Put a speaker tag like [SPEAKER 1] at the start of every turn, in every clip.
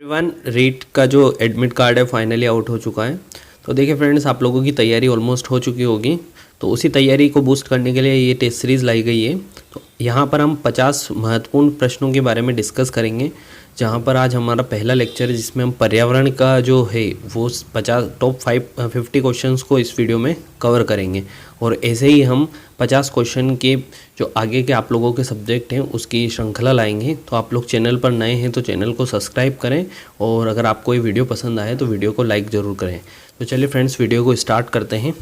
[SPEAKER 1] Everyone REET का जो admit card है फाइनली आउट हो चुका है। तो देखिए फ्रेंड्स, आप लोगों की तैयारी ऑलमोस्ट हो चुकी होगी। तो उसी तैयारी को बूस्ट करने के लिए ये टेस्ट सीरीज़ लाई गई है। तो यहाँ पर हम 50 महत्वपूर्ण प्रश्नों के बारे में डिस्कस करेंगे, जहाँ पर आज हमारा पहला लेक्चर है जिसमें हम पर्यावरण का जो है वो 50 टॉप 50 क्वेश्चंस को इस वीडियो में कवर करेंगे। और ऐसे ही हम 50 क्वेश्चन के जो आगे के आप लोगों के सब्जेक्ट हैं उसकी श्रृंखला लाएंगे। तो आप लोग चैनल पर नए हैं तो चैनल को सब्सक्राइब करें, और अगर आपको ये वीडियो पसंद आए तो वीडियो को लाइक ज़रूर करें। तो चलिए फ्रेंड्स, वीडियो को स्टार्ट करते हैं।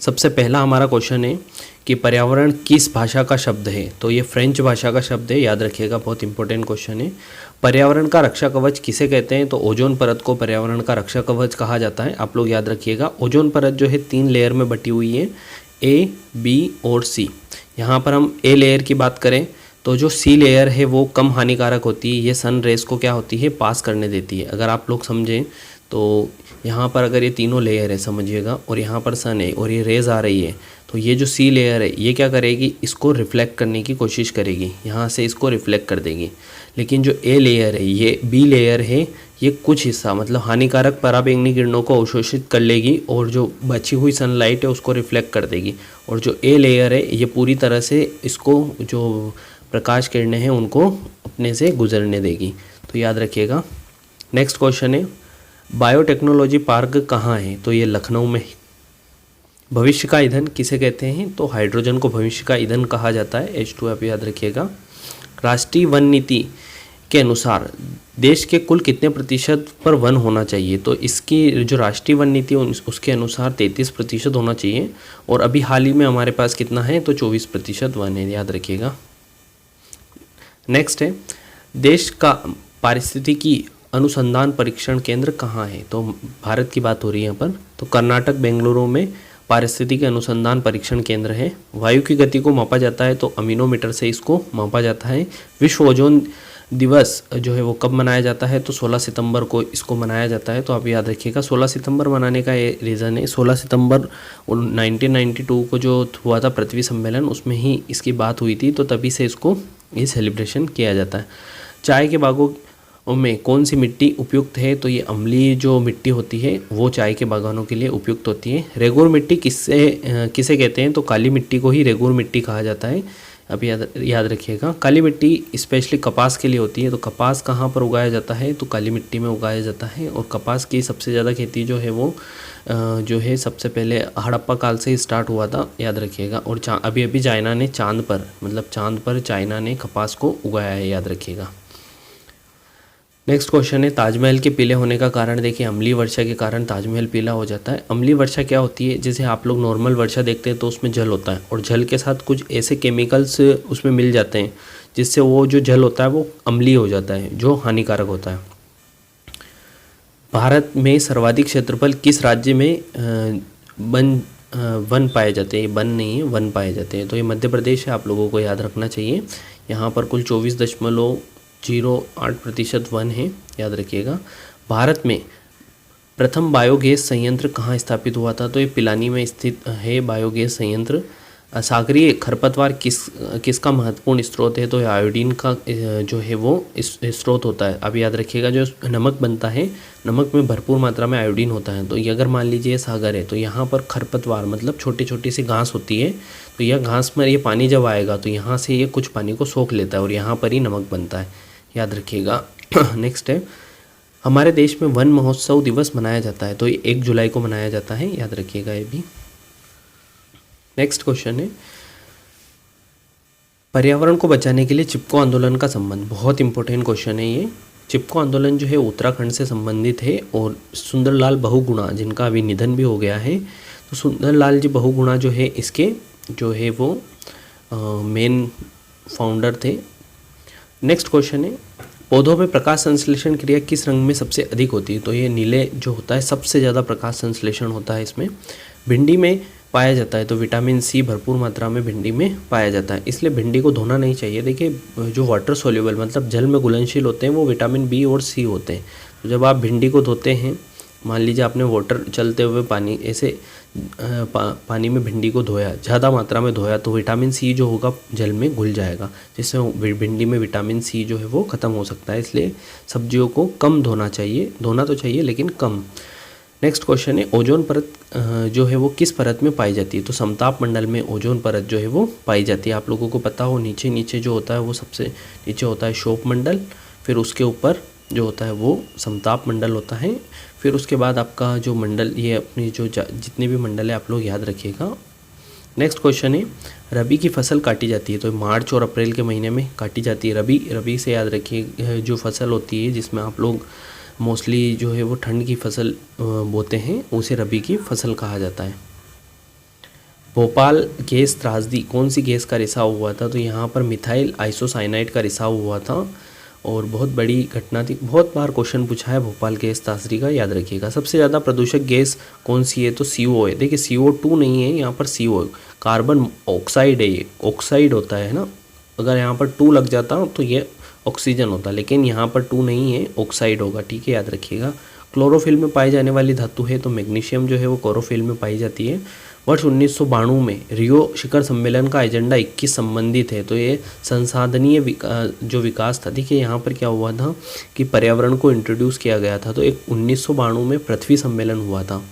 [SPEAKER 1] सबसे पहला हमारा क्वेश्चन है कि पर्यावरण किस भाषा का शब्द है। तो ये फ्रेंच भाषा का शब्द है, याद रखिएगा, बहुत इंपॉर्टेंट क्वेश्चन है। पर्यावरण का रक्षा कवच किसे कहते हैं। तो ओजोन परत को पर्यावरण का रक्षा कवच कहा जाता है। आप लोग याद रखिएगा, ओजोन परत जो है 3 लेयर में बटी हुई है, ए, बी और सी। यहाँ पर हम ए लेयर की बात करें तो जो सी लेयर है वो कम हानिकारक होती है। ये सन रेस को क्या होती है, पास करने देती है। अगर आप लोग समझें तो यहाँ पर अगर ये तीनों लेयर है समझिएगा, और यहाँ पर सन है और ये रेज आ रही है, तो ये जो सी लेयर है ये क्या करेगी, इसको रिफ्लेक्ट करने की कोशिश करेगी, यहाँ से इसको रिफ्लेक्ट कर देगी। लेकिन जो ए लेयर है, ये बी लेयर है, ये कुछ हिस्सा मतलब हानिकारक पराबैंगनी किरणों को अवशोषित कर लेगी और जो बची हुई सनलाइट है उसको रिफ्लेक्ट कर देगी। और जो ए लेयर है ये पूरी तरह से इसको जो प्रकाश किरणें हैं उनको अपने से गुजरने देगी। तो याद रखिएगा। नेक्स्ट क्वेश्चन है, बायोटेक्नोलॉजी पार्क कहाँ है। तो ये लखनऊ में। भविष्य का ईंधन किसे कहते हैं। तो हाइड्रोजन को भविष्य का ईंधन कहा जाता है, H2 आप याद रखिएगा। राष्ट्रीय वन नीति के अनुसार देश के कुल कितने प्रतिशत पर वन होना चाहिए। तो इसकी जो राष्ट्रीय वन नीति उसके अनुसार 33% होना चाहिए, और अभी हाल ही में हमारे पास कितना है, तो 24% वन है, याद रखिएगा। नेक्स्ट है, देश का पारिस्थितिकी अनुसंधान परीक्षण केंद्र कहाँ है। तो भारत की बात हो रही है यहाँ पर। तो कर्नाटक बेंगलुरु में पारिस्थितिकी अनुसंधान परीक्षण केंद्र है। वायु की गति को मापा जाता है तो अमीनोमीटर से इसको मापा जाता है। विश्व ओजोन दिवस जो है वो कब मनाया जाता है। तो 16 सितंबर को इसको मनाया जाता है। तो आप याद रखिएगा, 16 सितंबर मनाने का ये रीज़न है। 16 सितंबर 1992 को जो हुआ था पृथ्वी सम्मेलन, उसमें ही इसकी बात हुई थी, तो तभी से इसको ये सेलिब्रेशन किया जाता है। चाय के बागों में कौन सी मिट्टी उपयुक्त है। तो ये अम्लीय जो मिट्टी होती है वो चाय के बागानों के लिए उपयुक्त होती है। रेगुर मिट्टी किसे कहते हैं। तो काली मिट्टी को ही रेगुर मिट्टी कहा जाता है। अब याद रखिएगा, काली मिट्टी स्पेशली कपास के लिए होती है। तो कपास कहाँ पर उगाया जाता है, तो काली मिट्टी में उगाया जाता है। और कपास की सबसे ज़्यादा खेती जो है वो जो है सबसे पहले हड़प्पा काल से ही स्टार्ट हुआ था, याद रखिएगा। और अभी चाइना ने चांद पर चाइना ने कपास को उगाया है, याद रखिएगा। नेक्स्ट क्वेश्चन है, ताजमहल के पीले होने का कारण। देखिए, अम्लीय वर्षा के कारण ताजमहल पीला हो जाता है। अम्लीय वर्षा क्या होती है, जैसे आप लोग नॉर्मल वर्षा देखते हैं तो उसमें जल होता है, और जल के साथ कुछ ऐसे केमिकल्स उसमें मिल जाते हैं जिससे वो जो जल होता है वो अम्लीय हो जाता है, जो हानिकारक होता है। भारत में सर्वाधिक क्षेत्रफल किस राज्य में वन पाए जाते हैं। वन नहीं है, वन पाए जाते हैं। तो ये मध्य प्रदेश है, आप लोगों को याद रखना चाहिए। यहाँ पर कुल 24.08% वन है, याद रखिएगा। भारत में प्रथम बायोगैस संयंत्र कहाँ स्थापित हुआ था। तो ये पिलानी में स्थित है बायोगैस संयंत्र। सागरीय खरपतवार किसका महत्वपूर्ण स्रोत है। तो आयोडीन का जो है वो स्रोत होता है। अब याद रखिएगा, जो नमक बनता है, नमक में भरपूर मात्रा में आयोडीन होता है। तो ये अगर मान लीजिए सागर है, तो यहाँ पर खरपतवार मतलब छोटी छोटी सी घास होती है। तो यह घास में ये पानी जब आएगा तो यहाँ से ये कुछ पानी को सोख लेता है और यहाँ पर ही नमक बनता है, याद रखिएगा। नेक्स्ट है, हमारे देश में वन महोत्सव दिवस मनाया जाता है। तो ये 1 जुलाई को मनाया जाता है, याद रखिएगा ये भी। नेक्स्ट क्वेश्चन है, पर्यावरण को बचाने के लिए चिपको आंदोलन का संबंध। बहुत इंपॉर्टेंट क्वेश्चन है ये। चिपको आंदोलन जो है उत्तराखंड से संबंधित है, और सुंदरलाल बहुगुणा जिनका अभी निधन भी हो गया है, तो सुंदरलाल जी बहुगुणा जो है इसके जो है वो मेन फाउंडर थे। नेक्स्ट क्वेश्चन है, पौधों में प्रकाश संश्लेषण क्रिया किस रंग में सबसे अधिक होती है। तो ये नीले जो होता है सबसे ज़्यादा प्रकाश संश्लेषण होता है इसमें। भिंडी में पाया जाता है। तो विटामिन सी भरपूर मात्रा में भिंडी में पाया जाता है, इसलिए भिंडी को धोना नहीं चाहिए। देखिए, जो वाटर सोल्यूबल मतलब जल में घुलनशील होते हैं वो विटामिन बी और सी होते हैं। तो जब आप भिंडी को धोते हैं मान लीजिए आपने वाटर चलते हुए पानी ऐसे पानी में भिंडी को धोया, ज़्यादा मात्रा में धोया, तो विटामिन सी जो होगा जल में घुल जाएगा, जिससे भिंडी में विटामिन सी जो है वो ख़त्म हो सकता है। इसलिए सब्जियों को कम धोना चाहिए, धोना तो चाहिए लेकिन कम। नेक्स्ट क्वेश्चन है, ओजोन परत जो है वो किस परत में पाई जाती है? तो समताप मंडल में ओजोन परत जो है वो पाई जाती है। आप लोगों को पता हो नीचे नीचे जो होता है वो सबसे नीचे होता है शोप मंडल, फिर उसके ऊपर जो होता है वो समताप मंडल होता है, फिर उसके बाद आपका जो मंडल, ये अपनी जो जितने भी मंडल है आप लोग याद रखिएगा। नेक्स्ट क्वेश्चन है, रबी की फसल काटी जाती है, तो मार्च और अप्रैल के महीने में काटी जाती है। रबी से याद रखिए जो फसल होती है जिसमें आप लोग मोस्टली जो है वो ठंड की फसल बोते हैं, उसे रबी की फसल कहा जाता है। भोपाल गैस त्रासदी कौन सी गैस का रिसाव हुआ था? तो यहाँ पर मिथाइल आइसोसाइनाइड का रिसाव हुआ था और बहुत बड़ी घटना थी। बहुत बार क्वेश्चन पूछा है भोपाल गैस त्रासदी का, याद रखिएगा। सबसे ज़्यादा प्रदूषक गैस कौन सी है? तो CO है। देखिए CO2 नहीं है, यहाँ पर CO है, कार्बन ऑक्साइड है, ये ऑक्साइड होता है ना। अगर यहाँ पर 2 लग जाता तो ये ऑक्सीजन होता, लेकिन यहाँ पर 2 नहीं है, ऑक्साइड होगा, ठीक है, याद रखिएगा। क्लोरोफिल में पाई जाने वाली धातु है, तो मैग्नीशियम जो है वो क्लोरोफिल में पाई जाती है। वर्ष 1992 में रियो शिखर सम्मेलन का एजेंडा 21 संबंधित है, तो ये संसाधनीय जो विकास था। देखिए यहाँ पर क्या हुआ था कि पर्यावरण को इंट्रोड्यूस किया गया था, तो एक 1992 में पृथ्वी सम्मेलन हुआ था।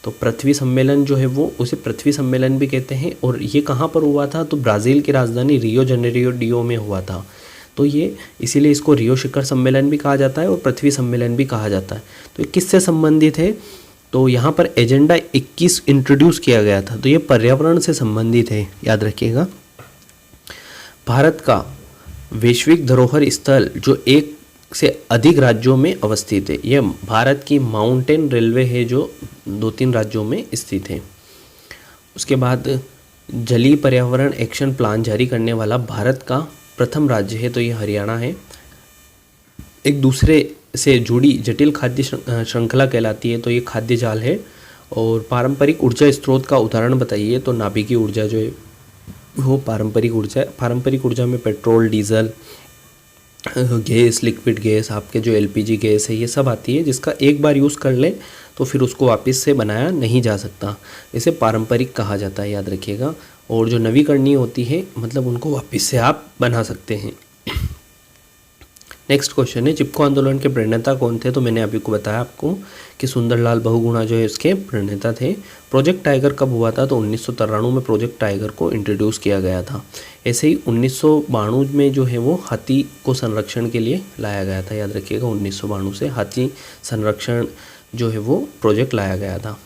[SPEAKER 1] तो पृथ्वी सम्मेलन जो है वो उसे पृथ्वी सम्मेलन भी कहते हैं। और ये कहाँ पर हुआ था? तो ब्राज़ील की राजधानी रियो जेनेरियो में हुआ था। तो ये इसीलिए इसको रियो शिखर सम्मेलन भी कहा जाता है और पृथ्वी सम्मेलन भी कहा जाता है। तो ये किससे संबंधित है? तो यहाँ पर एजेंडा 21 इंट्रोड्यूस किया गया था, तो ये पर्यावरण से संबंधित है, याद रखिएगा। भारत का वैश्विक धरोहर स्थल जो 1 से अधिक राज्यों में अवस्थित है, यह भारत की माउंटेन रेलवे है जो 2-3 राज्यों में स्थित है। उसके बाद जलीय पर्यावरण एक्शन प्लान जारी करने वाला भारत का प्रथम राज्य है, तो ये हरियाणा है। एक दूसरे से जुड़ी जटिल खाद्य श्रृंखला कहलाती है, तो ये खाद्य जाल है। और पारंपरिक ऊर्जा स्रोत का उदाहरण बताइए? तो नाभिकीय ऊर्जा जो है वो पारंपरिक ऊर्जा है। पारंपरिक ऊर्जा में petrol, diesel, gas, liquid gas, आपके जो LPG गैस है, ये सब आती है, जिसका एक बार यूज़ कर लें तो फिर उसको वापस से बनाया नहीं जा सकता, इसे पारंपरिक कहा जाता है, याद रखिएगा। और जो नवीकरणीय होती है मतलब उनको वापस से आप बना सकते हैं। नेक्स्ट क्वेश्चन है, चिपको आंदोलन के प्रणेता कौन थे? तो मैंने अभी को बताया आपको कि सुंदरलाल बहुगुणा जो है इसके प्रणेता थे। प्रोजेक्ट टाइगर कब हुआ था? तो 1993 में प्रोजेक्ट टाइगर को इंट्रोड्यूस किया गया था। ऐसे ही 1992 में जो है वो हाथी को संरक्षण के लिए लाया गया था, याद रखिएगा। 1992 से हाथी संरक्षण जो है वो प्रोजेक्ट लाया गया था।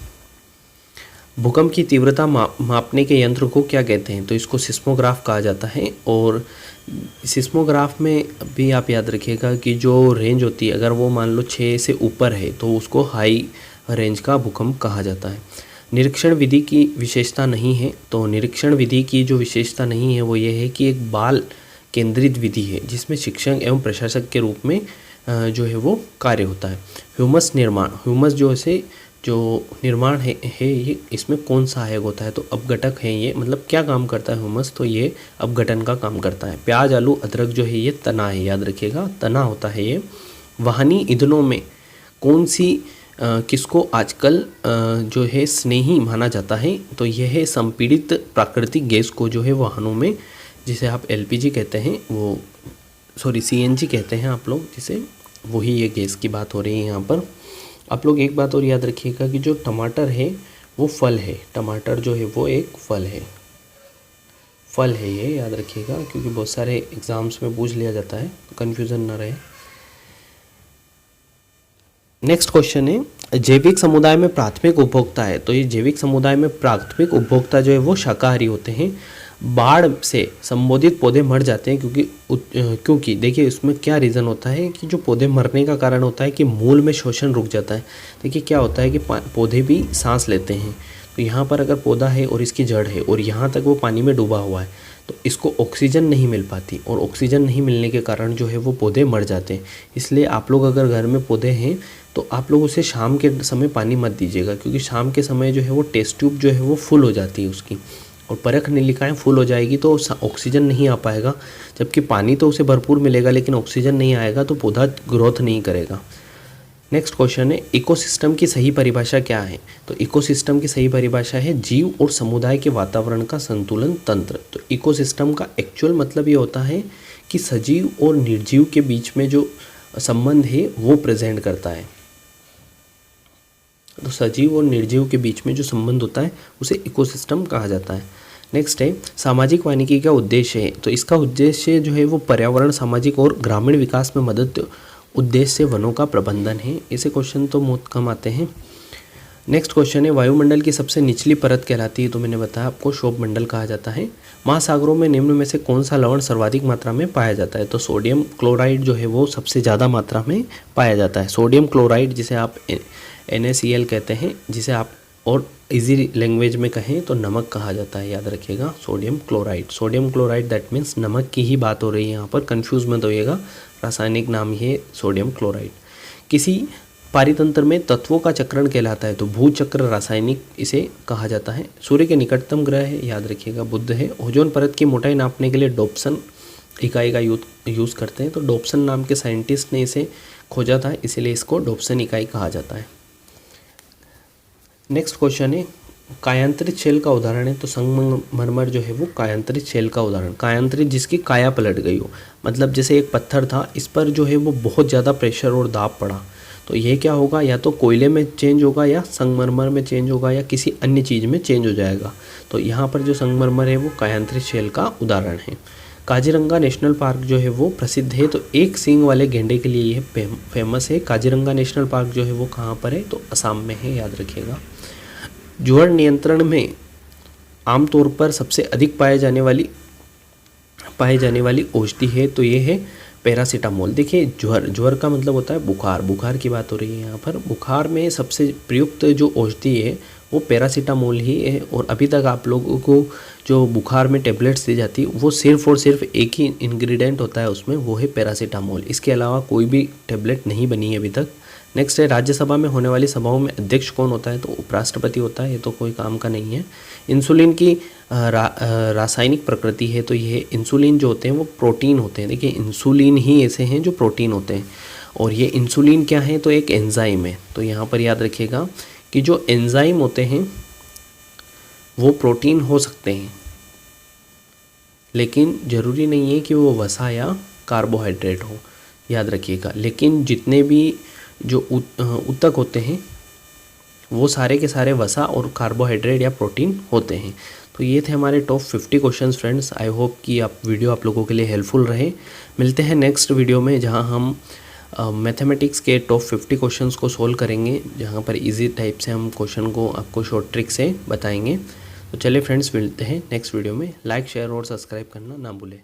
[SPEAKER 1] भूकंप की तीव्रता मापने के यंत्र को क्या कहते हैं? तो इसको सिस्मोग्राफ कहा जाता है। और सिस्मोग्राफ में भी आप याद रखिएगा कि जो रेंज होती है, अगर वो मान लो 6 से ऊपर है तो उसको हाई रेंज का भूकंप कहा जाता है। निरीक्षण विधि की विशेषता नहीं है, तो निरीक्षण विधि की जो विशेषता नहीं है वो ये है कि एक बाल केंद्रित विधि है, जिसमें शिक्षक एवं प्रशासक के रूप में जो है वो कार्य होता है। ह्यूमस निर्माण, ह्यूमस जो निर्माण है ये इसमें कौन सहायक होता है? तो अपघटक है ये, मतलब क्या काम करता है ह्यूमस? तो ये अपघटन का काम करता है। प्याज, आलू, अदरक जो है ये तना है, याद रखिएगा, तना होता है ये। वाहनी ईंधनों में कौन सी किसको आजकल जो है स्नेही माना जाता है? तो यह है संपीड़ित प्राकृतिक गैस को जो है वाहनों में, जिसे आप LPG कहते हैं, वो CNG कहते हैं आप लोग, जिसे वही ये गैस की बात हो रही है यहाँ पर। आप लोग एक बात और याद रखिएगा कि जो टमाटर है वो फल है, टमाटर जो है वो एक फल है, ये याद रखिएगा, क्योंकि बहुत सारे एग्जाम्स में पूछ लिया जाता है, तो कन्फ्यूज़न ना रहे। नेक्स्ट क्वेश्चन है, जैविक समुदाय में प्राथमिक उपभोक्ता है, तो ये जैविक समुदाय में प्राथमिक उपभोक्ता जो है वो शाकाहारी होते हैं। बाढ़ से संबोधित पौधे मर जाते हैं क्योंकि देखिए इसमें क्या रीज़न होता है कि जो पौधे मरने का कारण होता है कि मूल में शोषण रुक जाता है। देखिए क्या होता है कि पौधे भी सांस लेते हैं, तो यहाँ पर अगर पौधा है और इसकी जड़ है और यहाँ तक वो पानी में डूबा हुआ है, तो इसको ऑक्सीजन नहीं मिल पाती, और ऑक्सीजन नहीं मिलने के कारण जो है वो पौधे मर जाते हैं। इसलिए आप लोग अगर घर में पौधे हैं तो आप लोग उसे शाम के समय पानी मत दीजिएगा, क्योंकि शाम के समय जो है वो टेस्ट ट्यूब जो है वो फुल हो जाती है उसकी, और परख नलिकाएं फुल हो जाएगी तो ऑक्सीजन नहीं आ पाएगा। जबकि पानी तो उसे भरपूर मिलेगा लेकिन ऑक्सीजन नहीं आएगा तो पौधा ग्रोथ नहीं करेगा। नेक्स्ट क्वेश्चन है इकोसिस्टम की सही परिभाषा क्या है। तो इकोसिस्टम की सही परिभाषा है जीव और समुदाय के वातावरण का संतुलन तंत्र। तो इकोसिस्टम का एक्चुअल मतलब ये होता है कि सजीव और निर्जीव के बीच में जो संबंध है वो प्रेजेंट करता है। तो सजीव और निर्जीव के बीच में जो संबंध होता है उसे इकोसिस्टम कहा जाता है। नेक्स्ट है सामाजिक वानिकी का उद्देश्य है। तो इसका उद्देश्य जो है वो पर्यावरण, सामाजिक और ग्रामीण विकास में मदद उद्देश्य से वनों का प्रबंधन है। ऐसे क्वेश्चन तो बहुत कम आते हैं। नेक्स्ट क्वेश्चन है वायुमंडल की सबसे निचली परत कहलाती है। तो मैंने बताया आपको क्षोभ मंडल कहा जाता है। महासागरों में निम्न में से कौन सा लवण सर्वाधिक मात्रा में पाया जाता है। तो सोडियम क्लोराइड जो है वो सबसे ज़्यादा मात्रा में पाया जाता है। सोडियम क्लोराइड जिसे आप NaCl कहते हैं, जिसे आप और इजी लैंग्वेज में कहें तो नमक कहा जाता है। याद रखिएगा sodium chloride. Sodium chloride that means नमक की ही बात हो रही है यहाँ पर, कंफ्यूज मत होइएगा, रासायनिक नाम ही है सोडियम क्लोराइड। किसी पारितंत्र में तत्वों का चक्रण कहलाता है। तो भूचक्र रासायनिक इसे कहा जाता है। सूर्य के निकटतम ग्रह है, याद रखिएगा बुध है। ओजोन परत की मोटाई नापने के लिए डॉप्सन इकाई का यूज़ करते हैं। तो डॉप्सन नाम के साइंटिस्ट ने इसे खोजा था, इसीलिए इसको डॉप्सन इकाई कहा जाता है। नेक्स्ट क्वेश्चन है कायांतरित शेल का उदाहरण है। तो संगमरमर जो है वो कायांतरित शेल का उदाहरण, कायांतरित जिसकी काया पलट गई हो, मतलब जैसे एक पत्थर था, इस पर जो है वो बहुत ज़्यादा प्रेशर और दाब पड़ा, तो ये क्या होगा, या तो कोयले में चेंज होगा या संगमरमर में चेंज होगा या किसी अन्य चीज़ में चेंज हो जाएगा। तो यहाँ पर जो संगमरमर है वो कायांतरित शेल का उदाहरण है। काजीरंगा नेशनल पार्क जो है वो प्रसिद्ध है। तो एक सींग वाले गेंडे के लिए यह फेमस है। काजीरंगा नेशनल पार्क जो है वो कहाँ पर है, तो असम में है, याद रखिएगा। ज्वर नियंत्रण में आमतौर पर सबसे अधिक पाए जाने वाली औषधि है, तो ये है पैरासीटामोल। देखिए ज्वर का मतलब होता है बुखार की बात हो रही है यहाँ पर। बुखार में सबसे प्रयुक्त जो औषधि है वो पैरासीटामोल ही है। और अभी तक आप लोगों को जो बुखार में टेबलेट्स दी जाती है वो सिर्फ और सिर्फ एक ही इंग्रेडिएंट होता है उसमें, वो है पैरासीटामोल। इसके अलावा कोई भी टेबलेट नहीं बनी है अभी तक। नेक्स्ट है राज्यसभा में होने वाली सभाओं में अध्यक्ष कौन होता है। तो उपराष्ट्रपति होता है, ये तो कोई काम का नहीं है। इंसुलिन की रासायनिक प्रकृति है। तो ये इंसुलिन जो होते हैं वो प्रोटीन होते हैं। देखिए इंसुलिन ही ऐसे हैं जो प्रोटीन होते हैं। और ये इंसुलिन क्या है, तो एक एंजाइम है। तो यहाँ पर याद रखिएगा कि जो एंजाइम होते हैं वो प्रोटीन हो सकते हैं, लेकिन ज़रूरी नहीं है कि वो वसा या कार्बोहाइड्रेट हो, याद रखिएगा। लेकिन जितने भी जो ऊतक होते हैं वो सारे के सारे वसा और कार्बोहाइड्रेट या प्रोटीन होते हैं। तो ये थे हमारे top 50 questions friends. I hope कि वीडियो आप लोगों के लिए हेल्पफुल रहे। मिलते हैं नेक्स्ट वीडियो में, जहां हम मैथमेटिक्स के टॉप 50 क्वेश्चंस को सोल्व करेंगे, जहां पर इजी टाइप से हम क्वेश्चन को आपको शॉर्ट ट्रिक से बताएंगे। तो चलिए फ्रेंड्स, मिलते हैं नेक्स्ट वीडियो में। लाइक, शेयर और सब्सक्राइब करना ना भूलें।